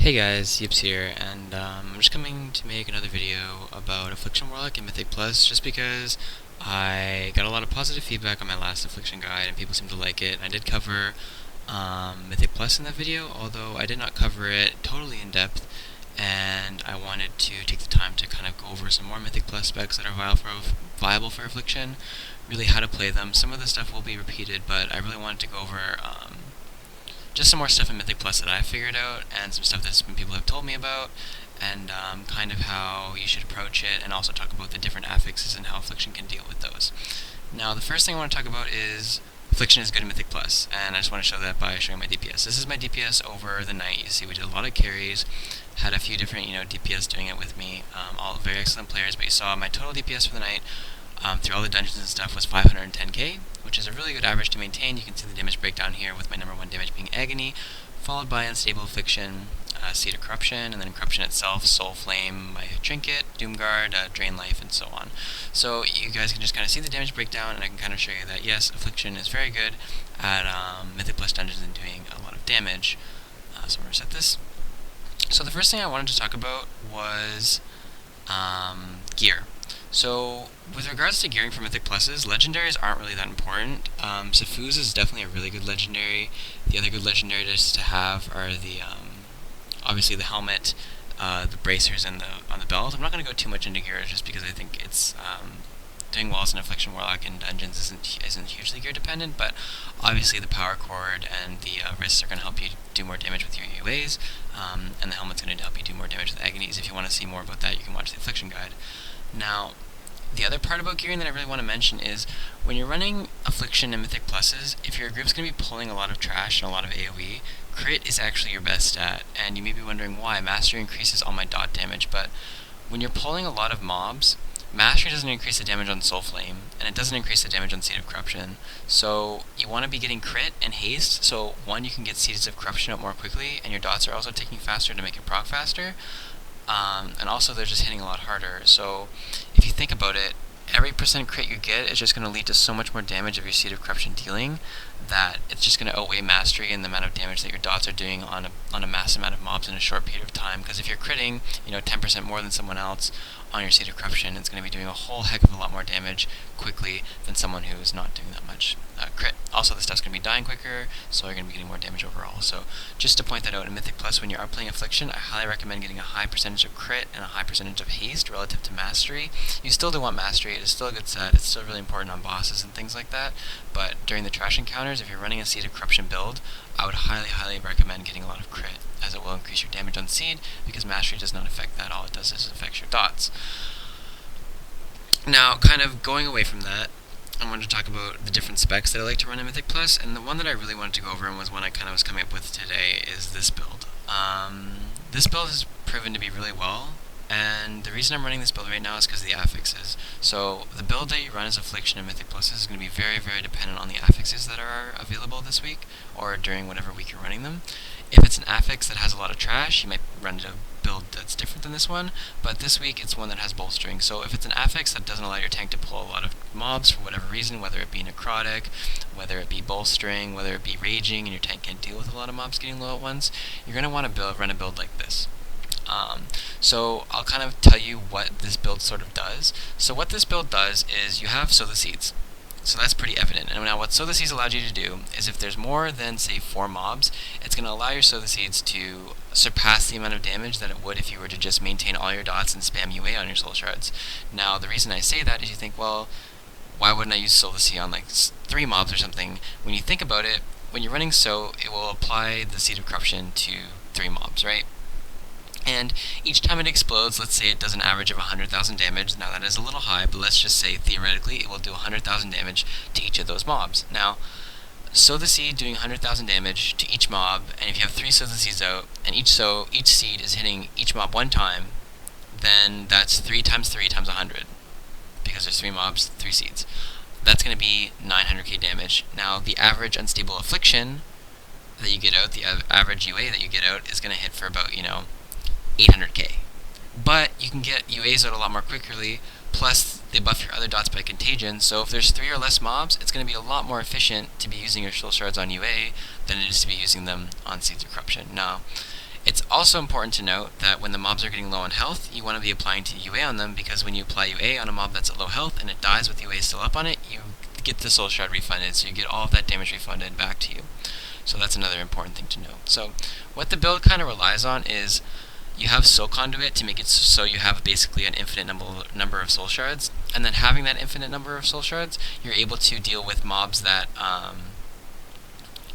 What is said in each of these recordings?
Hey guys, Yips here, and I'm just coming to make another video about Affliction Warlock and Mythic Plus, just because I got a lot of positive feedback on my last Affliction guide, and people seem to like it. I did cover Mythic Plus in that video, although I did not cover it totally in depth, and I wanted to take the time to kind of go over some more Mythic Plus specs that are viable for Affliction, really how to play them. Some of the stuff will be repeated, but I really wanted to go over just some more stuff in Mythic Plus that I figured out, and some stuff that some people have told me about, and kind of how you should approach it, and also talk about the different affixes and how Affliction can deal with those. Now, the first thing I want to talk about is Affliction is good in Mythic Plus, and I just want to show that by showing my DPS. This is my DPS over the night. You see we did a lot of carries, had a few different DPS doing it with me, all very excellent players, but you saw my total DPS for the night through all the dungeons and stuff was 510k, which is a really good average to maintain. You can see the damage breakdown here with my number one damage being Agony, followed by Unstable Affliction, Seed of Corruption, and then Corruption itself, Soul Flame, my Trinket, Doomguard, Drain Life, and so on. So you guys can just kind of see the damage breakdown, and I can kind of show you that yes, Affliction is very good at Mythic Plus dungeons and doing a lot of damage. So I'm going to reset this. So the first thing I wanted to talk about was gear. So, with regards to gearing for Mythic Pluses, legendaries aren't really that important. Safuz is definitely a really good legendary. The other good legendaries to have are the, obviously the helmet, the bracers, and on the belt. I'm not going to go too much into gear just because I think it's, doing well as an Affliction Warlock in dungeons isn't hugely gear dependent, but obviously the power cord and the wrists are going to help you do more damage with your UAs, and the helmet's going to help you do more damage with Agonies. If you want to see more about that, you can watch the Affliction guide. Now, the other part about gearing that I really want to mention is when you're running Affliction and Mythic Pluses, if your group's going to be pulling a lot of trash and a lot of AoE, crit is actually your best stat, and you may be wondering why. Mastery increases all my dot damage, but when you're pulling a lot of mobs, Mastery doesn't increase the damage on Soul Flame, and it doesn't increase the damage on Seed of Corruption, so you want to be getting crit and haste, so one, you can get Seeds of Corruption out more quickly, and your dots are also taking faster to make it proc faster. And also they're just hitting a lot harder, so if you think about it, every percent crit you get is just going to lead to so much more damage of your Seed of Corruption dealing that it's just going to outweigh Mastery and the amount of damage that your dots are doing on a massive amount of mobs in a short period of time, because if you're critting 10% more than someone else on your Seed of Corruption, it's going to be doing a whole heck of a lot more damage quickly than someone who's not doing that much crit. Also, the stuff's going to be dying quicker, so you're going to be getting more damage overall. So just to point that out, in Mythic Plus, when you are playing Affliction, I highly recommend getting a high percentage of crit and a high percentage of haste relative to Mastery. You still do want Mastery, it is still a good set, it's still really important on bosses and things like that, but during the trash encounters, if you're running a Seed of Corruption build, I would highly recommend getting a lot of crit, as it will increase your damage on Seed, because Mastery does not affect that. All it does is affect your dots. Now, kind of going away from that, I wanted to talk about the different specs that I like to run in Mythic Plus, and the one that I really wanted to go over and was one I kind of was coming up with today is this build. This build has proven to be really well, and the reason I'm running this build right now is because of the affixes. So the build that you run as Affliction and Mythic Plus is going to be very dependent on the affixes that are available this week, or during whatever week you're running them. If it's an affix that has a lot of trash, you might run a build that's different than this one, but this week it's one that has bolstering. So if it's an affix that doesn't allow your tank to pull a lot of mobs for whatever reason, whether it be necrotic, whether it be bolstering, whether it be raging, and your tank can't deal with a lot of mobs getting low at once, you're going to want to run a build like this. So I'll kind of tell you what this build sort of does. So what this build does is you have Sow the Seeds. So that's pretty evident. And now what Sow the Seeds allows you to do is if there's more than, say, 4 mobs, it's going to allow your Sow the Seeds to surpass the amount of damage that it would if you were to just maintain all your dots and spam UA on your Soul Shards. Now, the reason I say that is you think, well, why wouldn't I use Sow the Seed on like 3 mobs or something? When you think about it, when you're running Sow, it will apply the Seed of Corruption to 3 mobs, right? And each time it explodes, let's say it does an average of 100,000 damage. Now that is a little high, but let's just say theoretically it will do 100,000 damage to each of those mobs. Now, Sow the Seed doing 100,000 damage to each mob, and if you have 3 Sow the Seeds out, and each seed is hitting each mob 1 time, then that's 3 times 3 times 100. Because there's 3 mobs, 3 seeds. That's going to be 900k damage. Now, the average Unstable Affliction that you get out, the average UA that you get out, is going to hit for about, 800k. But you can get UAs out a lot more quickly, plus they buff your other dots by contagion, so if there's 3 or less mobs, it's going to be a lot more efficient to be using your Soul Shards on UA than it is to be using them on Seeds of Corruption. Now, It's also important to note that when the mobs are getting low on health, you want to be applying to UA on them, because when you apply UA on a mob that's at low health and it dies with UA still up on it, you get the soul shard refunded, so you get all of that damage refunded back to you. So that's another important thing to note. So what the build kind of relies on is you have Soul Conduit to make it so you have basically an infinite number of soul shards, and then having that infinite number of soul shards, you're able to deal with mobs that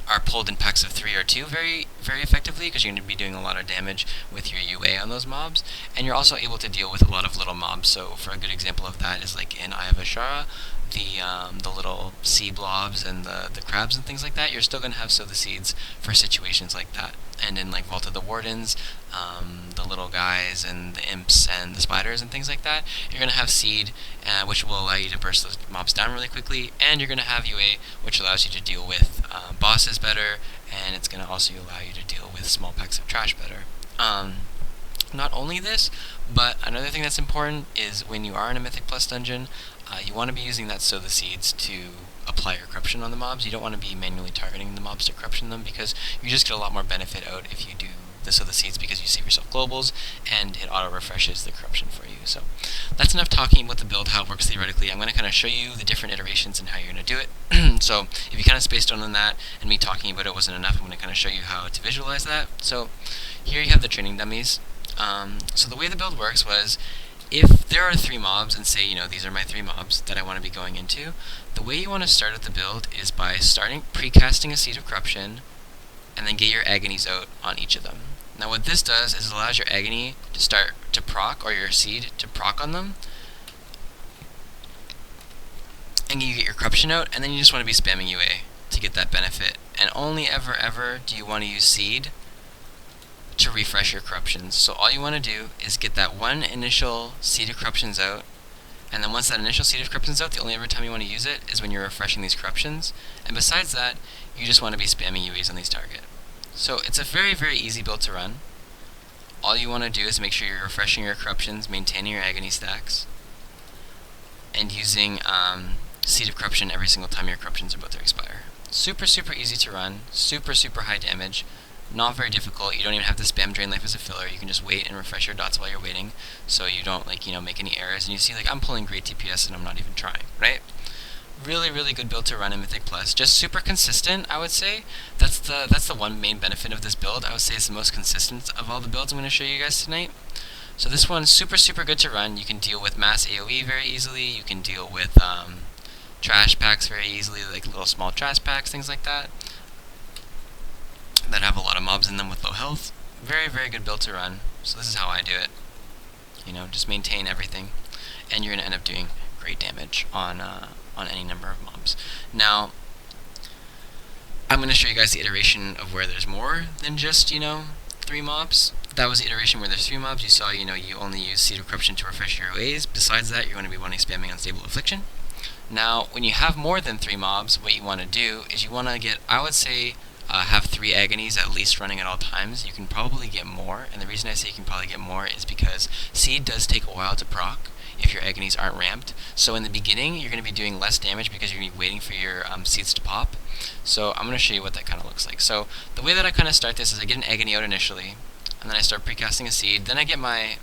are pulled in packs of 3 or 2 very effectively, because you're going to be doing a lot of damage with your UA on those mobs, and you're also able to deal with a lot of little mobs. So for a good example of that is like in Eye of Ashara, the little sea blobs and the crabs and things like that. You're still going to have Sow the Seeds for situations like that. And in like Vault of the Wardens, the little guys and the imps and the spiders and things like that, you're going to have Seed, which will allow you to burst those mobs down really quickly, and you're going to have UA, which allows you to deal with bosses better, and it's going to also allow you to deal with small packs of trash better. Not only this, but another thing that's important is when you are in a Mythic Plus dungeon, you want to be using that Sow the Seeds to apply your corruption on the mobs. You don't want to be manually targeting the mobs to corruption them, because you just get a lot more benefit out if you do the Sow the Seeds, because you save yourself globals and it auto refreshes the corruption for you. So that's enough talking about the build, how it works theoretically. I'm going to kind of show you the different iterations and how you're going to do it. So if you kind of spaced on that and me talking about it wasn't enough, I'm going to kind of show you how to visualize that. So here you have the training dummies. So the way the build works was, if there are 3 mobs, and say, these are my 3 mobs that I want to be going into, the way you want to start at the build is by precasting a Seed of Corruption, and then get your agonies out on each of them. Now what this does is it allows your agony to start to proc, or your seed to proc on them, and you get your corruption out, and then you just want to be spamming UA to get that benefit. And only ever do you want to use Seed to refresh your corruptions. So all you want to do is get that one initial Seed of Corruptions out, and then once that initial Seed of Corruptions out, the only other time you want to use it is when you're refreshing these corruptions, and besides that, you just want to be spamming UAs on these target. So it's a very easy build to run. All you want to do is make sure you're refreshing your corruptions, maintaining your agony stacks, and using Seed of Corruption every single time your corruptions are about to expire. Super easy to run, super high damage. Not very difficult. You don't even have to spam Drain Life as a filler. You can just wait and refresh your dots while you're waiting, so you don't make any errors. And you see, I'm pulling great DPS and I'm not even trying, right? Really good build to run in Mythic Plus. Just super consistent, I would say. That's the one main benefit of this build. I would say it's the most consistent of all the builds I'm going to show you guys tonight. So this one's super good to run. You can deal with mass AoE very easily. You can deal with trash packs very easily, like little small trash packs, things like that have a lot of mobs in them with low health. Very good build to run. So this is how I do it. Just maintain everything, and you're going to end up doing great damage on any number of mobs. Now, I'm going to show you guys the iteration of where there's more than just, 3 mobs. That was the iteration where there's 3 mobs. You saw, you only use Seed of Corruption to refresh your OAs. Besides that, you're going to be wanting spamming Unstable Affliction. Now, when you have more than 3 mobs, what you want to do is you want to get, I would say, have 3 agonies at least running at all times. You can probably get more, and the reason I say you can probably get more is because Seed does take a while to proc if your agonies aren't ramped. So in the beginning, you're going to be doing less damage because you're going to be waiting for your seeds to pop. So I'm going to show you what that kind of looks like. So the way that I kind of start this is I get an agony out initially, and then I start precasting a seed, then I get my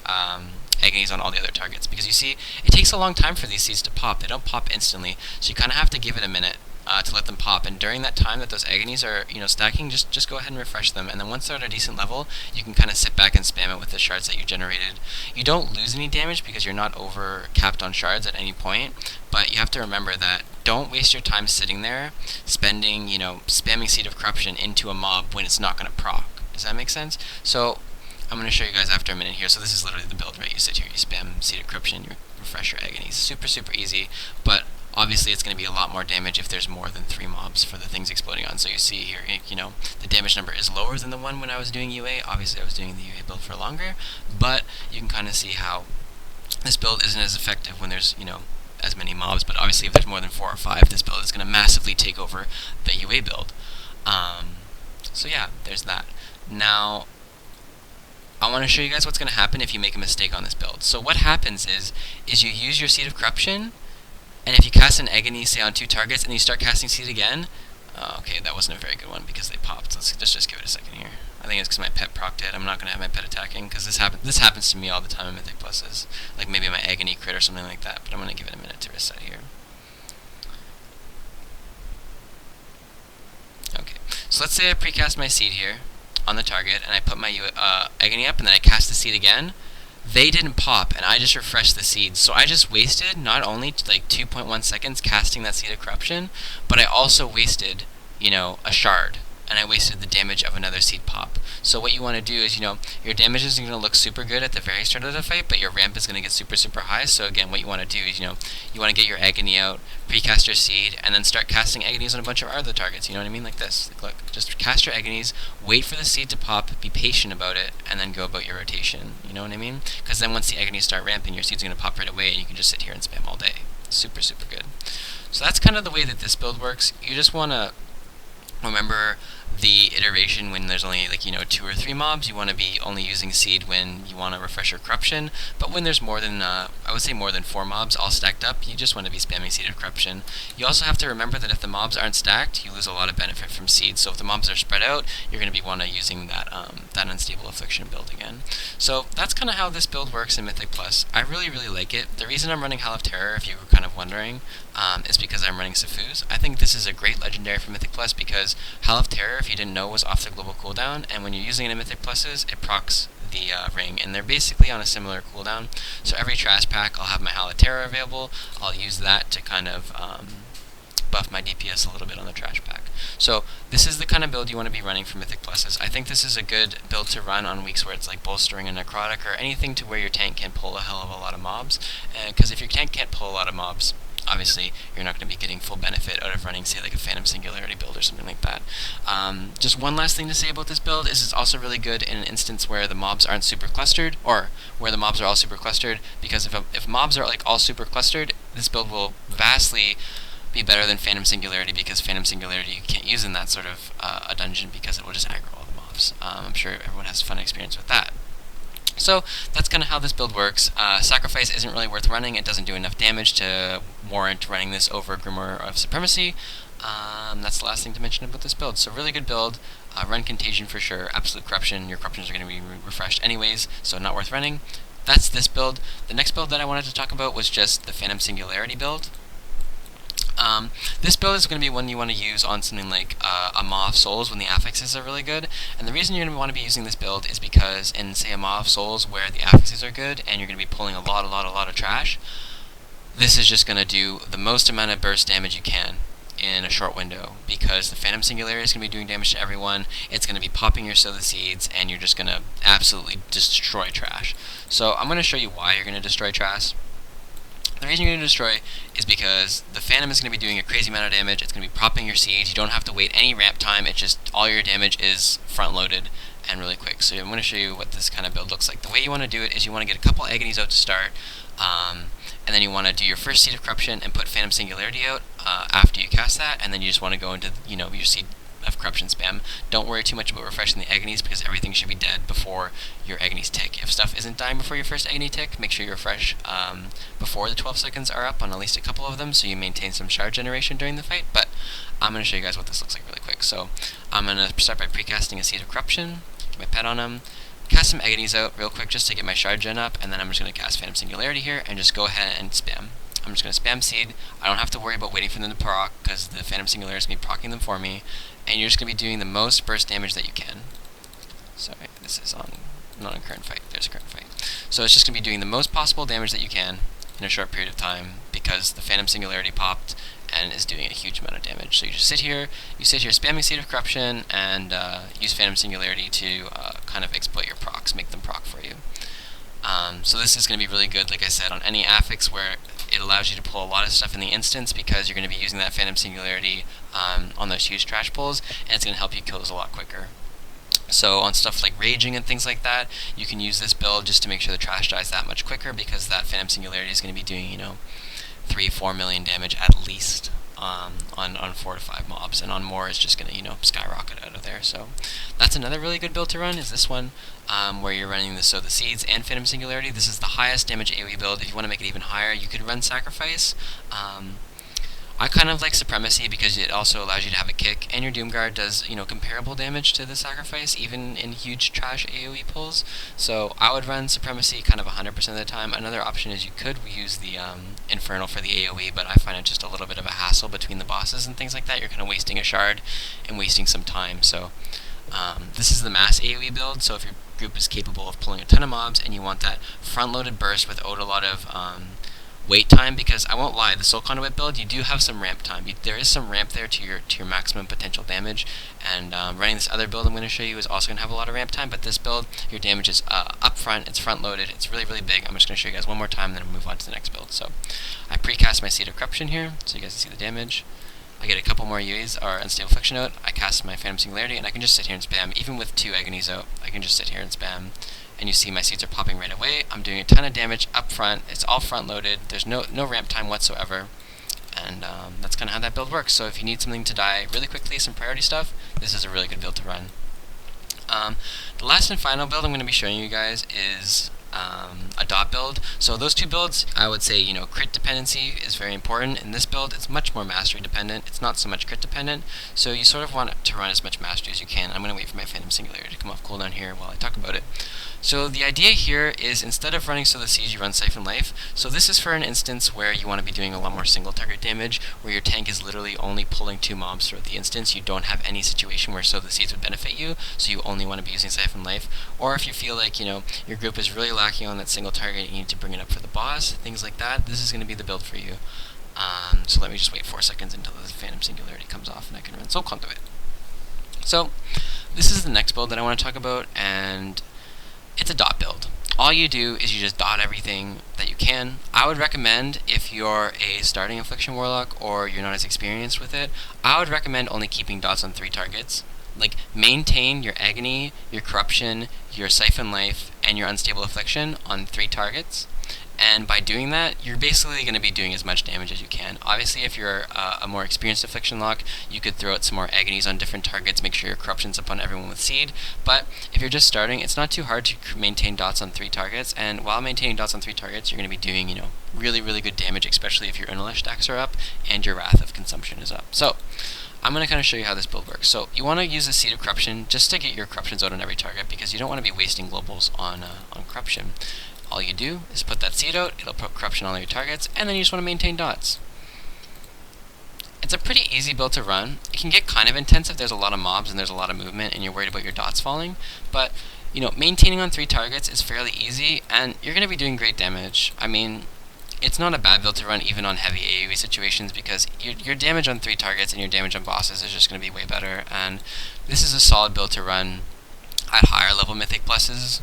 agonies on all the other targets, because you see, it takes a long time for these seeds to pop. They don't pop instantly, so you kind of have to give it a minute to let them pop, and during that time that those agonies are stacking, just go ahead and refresh them, and then once they're at a decent level, you can kind of sit back and spam it with the shards that you generated. You don't lose any damage because you're not over capped on shards at any point, but you have to remember that don't waste your time sitting there spending spamming Seed of Corruption into a mob when it's not going to proc. Does that make sense? So I'm going to show you guys after a minute here. So this is literally the build, right? You sit here, you spam Seed of Corruption, you refresh your agonies. Super easy, but obviously it's going to be a lot more damage if there's more than 3 mobs for the things exploding on. So you see here, the damage number is lower than the one when I was doing UA. Obviously I was doing the UA build for longer, but you can kind of see how this build isn't as effective when there's, as many mobs. But obviously if there's more than 4 or 5, this build is going to massively take over the UA build. So yeah, there's that. Now, I want to show you guys what's going to happen if you make a mistake on this build. So what happens is you use your Seed of Corruption, and if you cast an agony, say on 2 targets, and you start casting Seed again, okay, that wasn't a very good one because they popped. Let's just give it a second here. I think it's because my pet procced it. I'm not gonna have my pet attacking because this happens to me all the time in Mythic Pluses. Like maybe my agony crit or something like that. But I'm gonna give it a minute to reset here. Okay, so let's say I precast my seed here on the target, and I put my agony up, and then I cast the seed again. They didn't pop, and I just refreshed the seed. So I just wasted not only like 2.1 seconds casting that Seed of Corruption, but I also wasted, a shard. And I wasted the damage of another seed pop. So what you want to do is, your damage isn't going to look super good at the very start of the fight, but your ramp is going to get super, super high. So again, what you want to do is, you want to get your agony out, precast your seed, and then start casting agonies on a bunch of other targets. You know what I mean? Like this. Like, look, just cast your agonies, wait for the seed to pop, be patient about it, and then go about your rotation. You know what I mean? Because then once the agonies start ramping, your seed's going to pop right away, and you can just sit here and spam all day. Super, super good. So that's kind of the way that this build works. You just want to remember the iteration when there's only 2 or 3 mobs. You want to be only using seed when you want to refresh your corruption, but when there's more than I would say more than 4 mobs all stacked up, you just want to be spamming Seed of Corruption. You also have to remember that if the mobs aren't stacked, you lose a lot of benefit from seed. So if the mobs are spread out, you're going to be using that unstable Affliction build again. So that's kind of how this build works in Mythic Plus. I really, really like it. The reason I'm running Hell of Terror, if you were kind of wondering, is because I'm running Safuz. I think this is a great legendary for Mythic Plus because Hell of Terror, if you didn't know, was off the global cooldown, and when you're using it in Mythic Pluses, it procs the ring, and they're basically on a similar cooldown. So every trash pack, I'll have my Hell of Terror available. I'll use that to kind of buff my DPS a little bit on the trash pack. So this is the kind of build you want to be running for Mythic Pluses. I think this is a good build to run on weeks where it's like bolstering a necrotic or anything to where your tank can pull a hell of a lot of mobs. Because if your tank can't pull a lot of mobs, obviously you're not going to be getting full benefit out of running, say, like a Phantom Singularity build or something like that. Just one last thing to say about this build is it's also really good in an instance where the mobs aren't super clustered, or where the mobs are all super clustered, because if mobs are like all super clustered, this build will vastly be better than Phantom Singularity, because Phantom Singularity you can't use in that sort of a dungeon because it will just aggro all the mobs. I'm sure everyone has a fun experience with that. So that's kind of how this build works. Sacrifice isn't really worth running. It doesn't do enough damage to warrant running this over Grimoire of Supremacy. That's the last thing to mention about this build. So really good build. Run Contagion for sure. Absolute Corruption. Your corruptions are going to be refreshed anyways, so not worth running. That's this build. The next build that I wanted to talk about was just the Phantom Singularity build. This build is going to be one you want to use on something like a Maw of Souls when the affixes are really good. And the reason you're going to want to be using this build is because in, say, a Maw of Souls where the affixes are good and you're going to be pulling a lot of trash, this is just going to do the most amount of burst damage you can in a short window, because the Phantom Singularity is going to be doing damage to everyone. It's going to be popping your Sow the Seeds, and you're just going to absolutely destroy trash. So I'm going to show you why you're going to destroy trash. The reason you're going to destroy is because the Phantom is going to be doing a crazy amount of damage. It's going to be popping your seeds. You don't have to wait any ramp time. It's just all your damage is front-loaded and really quick. So I'm going to show you what this kind of build looks like. The way you want to do it is you want to get a couple agonies out to start, and then you want to do your first Seed of Corruption and put Phantom Singularity out after you cast that, and then you just want to go into your Seed of Corruption spam. Don't worry too much about refreshing the agonies, because everything should be dead before your agonies tick. If stuff isn't dying before your first agony tick, make sure you refresh before the 12 seconds are up on at least a couple of them, so you maintain some shard generation during the fight. But I'm going to show you guys what this looks like really quick. So I'm going to start by precasting a Seed of Corruption, get my pet on him, cast some agonies out real quick just to get my shard gen up, and then I'm just going to cast Phantom Singularity here and just go ahead and spam. I'm just going to spam seed. I don't have to worry about waiting for them to proc, because the Phantom Singularity is going to be proccing them for me, and you're just going to be doing the most burst damage that you can. Sorry, this is not on current fight. There's a current fight. So it's just going to be doing the most possible damage that you can in a short period of time, because the Phantom Singularity popped and is doing a huge amount of damage. So you just sit here spamming Seed of Corruption, and use Phantom Singularity to kind of exploit your procs, make them proc for you. So this is going to be really good, like I said, on any affix where it allows you to pull a lot of stuff in the instance, because you're going to be using that Phantom Singularity on those huge trash pulls, and it's going to help you kill those a lot quicker. So on stuff like Raging and things like that, you can use this build just to make sure the trash dies that much quicker, because that Phantom Singularity is going to be doing 3-4 million damage at least on 4 to 5 mobs, and on more it's just going to skyrocket out of there. So that's another really good build to run, is this one, where you're running the Sow the Seeds and Phantom Singularity. This is the highest damage AoE build. If you want to make it even higher, you could run Sacrifice. I kind of like Supremacy because it also allows you to have a kick, and your Doomguard does, comparable damage to the Sacrifice, even in huge trash AoE pulls. So I would run Supremacy kind of 100% of the time. Another option is you could use the Infernal for the AoE, but I find it just a little bit of a hassle between the bosses and things like that. You're kind of wasting a shard and wasting some time. So this is the mass AoE build, so if your group is capable of pulling a ton of mobs and you want that front-loaded burst without a lot of wait time, because I won't lie, the Soul Conduit build, you do have some ramp time. There is some ramp there to your maximum potential damage, and running this other build I'm going to show you is also going to have a lot of ramp time, but this build, your damage is up front, it's front-loaded, it's really, really big. I'm just going to show you guys one more time, then I'll move on to the next build. So I precast my Seed of Corruption here, so you guys can see the damage. I get a couple more UAs, or Unstable Affliction out, I cast my Phantom Singularity, and I can just sit here and spam. Even with 2 Agonies out, I can just sit here and spam. And you see my seeds are popping right away. I'm doing a ton of damage up front. It's all front loaded. There's no ramp time whatsoever. And that's kind of how that build works. So if you need something to die really quickly, some priority stuff, this is a really good build to run. The last and final build I'm going to be showing you guys is a dot build. So those 2 builds, I would say, crit dependency is very important. In this build, it's much more mastery dependent. It's not so much crit dependent. So you sort of want to run as much mastery as you can. I'm going to wait for my Phantom Singularity to come off cooldown here while I talk about it. So the idea here is, instead of running Sow the Seeds, you run Siphon Life. So this is for an instance where you want to be doing a lot more single target damage, where your tank is literally only pulling 2 mobs throughout the instance. You don't have any situation where Sow the Seeds would benefit you, so you only want to be using Siphon Life. Or if you feel like, your group is really lacking on that single target, you need to bring it up for the boss, things like that, this is going to be the build for you. So let me just wait 4 seconds until the Phantom Singularity comes off and I can run Soul Conduit. So this is the next build that I want to talk about, and it's a dot build. All you do is you just dot everything that you can. I would recommend, if you're a starting Affliction Warlock or you're not as experienced with it, I would recommend only keeping dots on 3 targets. Like, maintain your Agony, your Corruption, your Siphon Life, and your Unstable Affliction on 3 targets. And by doing that, you're basically going to be doing as much damage as you can. Obviously, if you're a more experienced Affliction lock, you could throw out some more Agonies on different targets, make sure your Corruption's up on everyone with Seed. But if you're just starting, it's not too hard to maintain dots on 3 targets. And while maintaining dots on 3 targets, you're going to be doing, really, really good damage, especially if your Unleash stacks are up and your Wrath of Consumption is up. So I'm going to kind of show you how this build works. So you want to use a Seed of Corruption just to get your Corruptions out on every target, because you don't want to be wasting globals on Corruption. All you do is put that seed out, it'll put Corruption on all your targets, and then you just want to maintain dots. It's a pretty easy build to run. It can get kind of intense if there's a lot of mobs and there's a lot of movement and you're worried about your dots falling, but maintaining on 3 targets is fairly easy, and you're going to be doing great damage. I mean, it's not a bad build to run even on heavy AoE situations, because your damage on 3 targets and your damage on bosses is just going to be way better, and this is a solid build to run at higher level Mythic Pluses.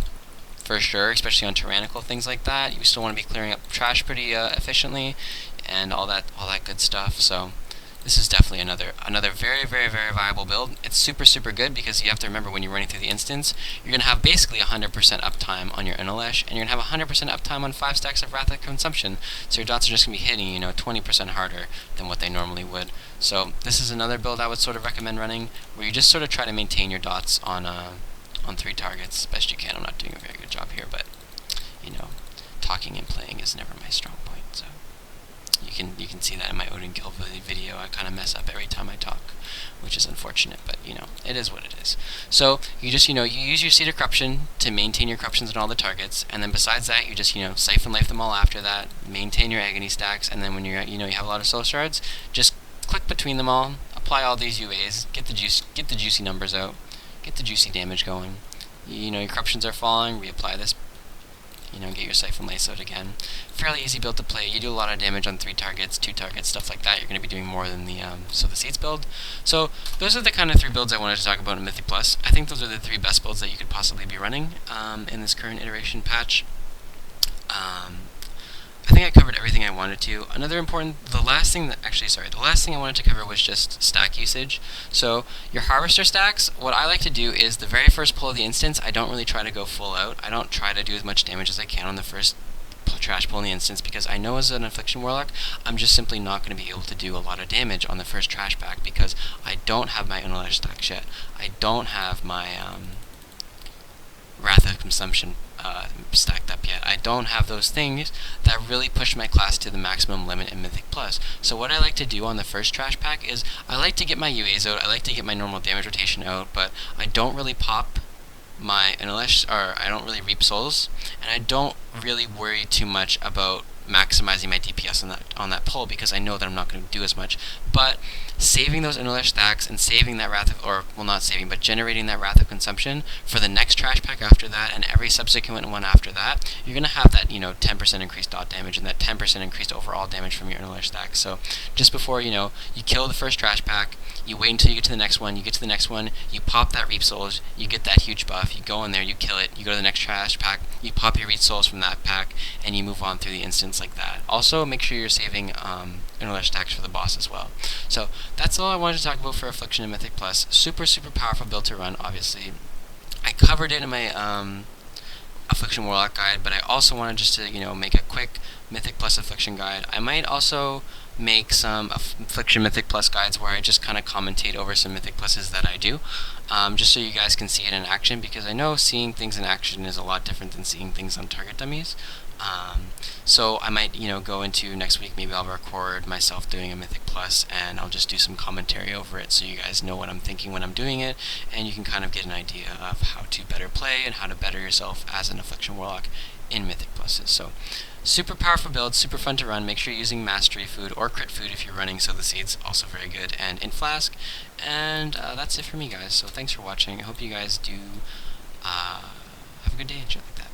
For sure, especially on tyrannical things like that. You still want to be clearing up trash pretty efficiently, and all that good stuff. So this is definitely another very, very, very viable build. It's super, super good, because you have to remember, when you're running through the instance, you're going to have basically 100% uptime on your Unleash, and you're going to have 100% uptime on 5 stacks of Wrath of Consumption. So your dots are just going to be hitting 20% harder than what they normally would. So this is another build I would sort of recommend running, where you just sort of try to maintain your dots on 3 targets best you can. I'm not doing a very good job here, but talking and playing is never my strong point. So you can see that in my Odin Guild video. I kind of mess up every time I talk, which is unfortunate, but it is what it is. So you just you use your Seed of Corruption to maintain your Corruptions on all the targets, and then besides that, you just Siphon Life them all after that, maintain your Agony stacks, and then when you're you have a lot of soul shards, just click between them all, apply all these UAs, get the juicy numbers out. Get the juicy damage going. Your Corruptions are falling, reapply this. Get your Siphon Life out again. Fairly easy build to play. You do a lot of damage on 3 targets, 2 targets, stuff like that. You're going to be doing more than the Sow the Seeds build. So those are the kind of 3 builds I wanted to talk about in Mythic Plus. I think those are the 3 best builds that you could possibly be running in this current iteration patch. I think I covered everything I wanted to. The last thing I wanted to cover was just stack usage. So your Harvester stacks, what I like to do is the very first pull of the instance, I don't really try to go full out. I don't try to do as much damage as I can on the first trash pull in the instance, because I know as an Affliction Warlock, I'm just simply not going to be able to do a lot of damage on the first trash pack, because I don't have my Unleash stacks yet. I don't have my Wrath of Consumption stacked up yet. I don't have those things that really push my class to the maximum limit in Mythic Plus. So what I like to do on the first trash pack is I like to get my UAs out, I like to get my normal damage rotation out, but I don't really pop my Innerlish, or I don't really reap souls, and I don't really worry too much about maximizing my DPS on that pull, because I know that I'm not going to do as much. But saving those Innerlish stacks and saving that Wrath of, or well, not saving, but generating that Wrath of Consumption for the next trash pack after that and every subsequent one after that, you're going to have that 10% increased dot damage and that 10% increased overall damage from your Innerlish stack. So just before you kill the first trash pack, you wait until you get to the next one, you get to the next one, you pop that Reap Souls, you get that huge buff, you go in there, you kill it, you go to the next trash pack, you pop your Reap Souls from that pack, and you move on through the instance like that. Also, make sure you're saving Innerlish stacks for the boss as well. So that's all I wanted to talk about for Affliction and Mythic Plus. Super, super powerful build to run, obviously. I covered it in my Affliction Warlock guide, but I also wanted just to make a quick Mythic Plus Affliction guide. I might also make some Affliction Mythic Plus guides where I just kind of commentate over some Mythic Pluses that I do, just so you guys can see it in action, because I know seeing things in action is a lot different than seeing things on target dummies. So I might go into next week, maybe I'll record myself doing a Mythic Plus and I'll just do some commentary over it so you guys know what I'm thinking when I'm doing it, and you can kind of get an idea of how to better play and how to better yourself as an Affliction Warlock in Mythic Pluses. So super powerful build, super fun to run. Make sure you're using Mastery Food or Crit Food if you're running So the Seed's also very good, and in Flask. And that's it for me, guys. So thanks for watching. I hope you guys do have a good day and shit like that.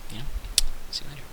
See you later.